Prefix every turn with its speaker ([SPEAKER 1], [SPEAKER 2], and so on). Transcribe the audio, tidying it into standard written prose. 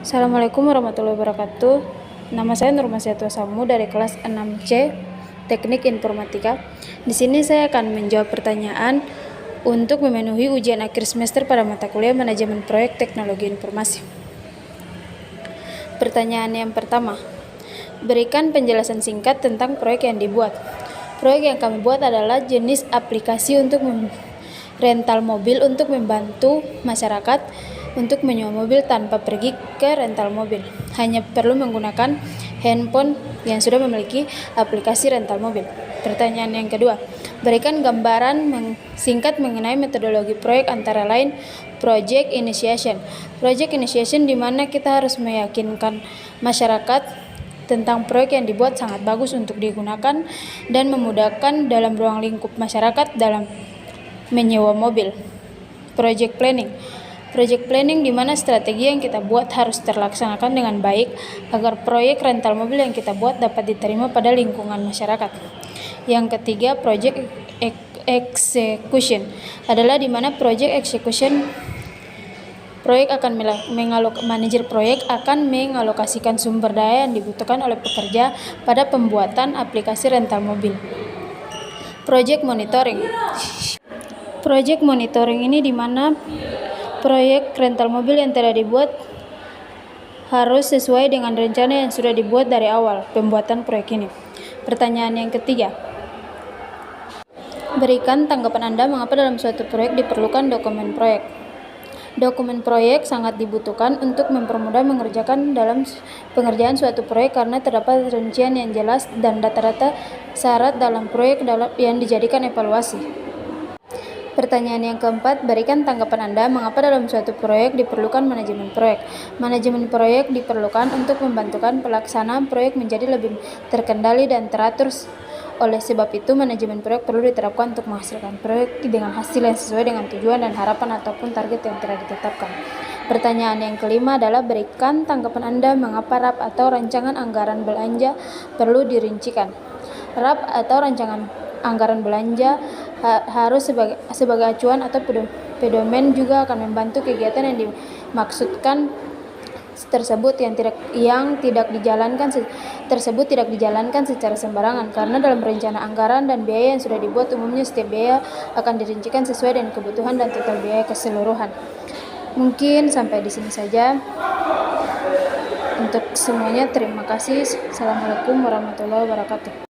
[SPEAKER 1] Assalamualaikum warahmatullahi wabarakatuh. Nama saya Nurmasiatwa Samu dari kelas 6C Teknik Informatika. Di sini saya akan menjawab pertanyaan untuk memenuhi ujian akhir semester pada mata kuliah Manajemen Proyek Teknologi Informasi. Pertanyaan yang pertama, berikan penjelasan singkat tentang proyek yang dibuat. Proyek yang kami buat adalah jenis aplikasi untuk rental mobil untuk membantu masyarakat untuk menyewa mobil tanpa pergi ke rental mobil. Hanya perlu menggunakan handphone yang sudah memiliki aplikasi rental mobil. Pertanyaan yang kedua, berikan gambaran singkat mengenai metodologi proyek antara lain project initiation. Project initiation di mana kita harus meyakinkan masyarakat tentang proyek yang dibuat sangat bagus untuk digunakan dan memudahkan dalam ruang lingkup masyarakat dalam menyewa mobil. Project planning. Project planning di mana strategi yang kita buat harus terlaksanakan dengan baik agar proyek rental mobil yang kita buat dapat diterima pada lingkungan masyarakat. Yang ketiga, project execution adalah di mana project execution manajer proyek akan mengalokasikan sumber daya yang dibutuhkan oleh pekerja pada pembuatan aplikasi rental mobil. Project monitoring. Project monitoring ini di mana proyek rental mobil yang telah dibuat harus sesuai dengan rencana yang sudah dibuat dari awal pembuatan proyek ini. Pertanyaan yang ketiga, berikan tanggapan Anda mengapa dalam suatu proyek diperlukan dokumen proyek. Dokumen proyek sangat dibutuhkan untuk mempermudah mengerjakan dalam pengerjaan suatu proyek karena terdapat rincian yang jelas dan data-data syarat dalam proyek yang dijadikan evaluasi. Pertanyaan yang keempat, berikan tanggapan Anda mengapa dalam suatu proyek diperlukan manajemen proyek. Manajemen proyek diperlukan untuk membantukan pelaksanaan proyek menjadi lebih terkendali dan teratur. Oleh sebab itu, manajemen proyek perlu diterapkan untuk menghasilkan proyek dengan hasil yang sesuai dengan tujuan dan harapan ataupun target yang telah ditetapkan. Pertanyaan yang kelima adalah berikan tanggapan Anda mengapa RAP atau rancangan anggaran belanja perlu dirincikan. RAP atau rancangan anggaran belanja harus sebagai acuan atau pedoman juga akan membantu kegiatan yang dimaksudkan tersebut tidak dijalankan secara sembarangan karena dalam rencana anggaran dan biaya yang sudah dibuat umumnya setiap biaya akan dirincikan sesuai dengan kebutuhan dan total biaya keseluruhan. Mungkin sampai di sini saja untuk semuanya. Terima kasih. Assalamualaikum warahmatullahi wabarakatuh.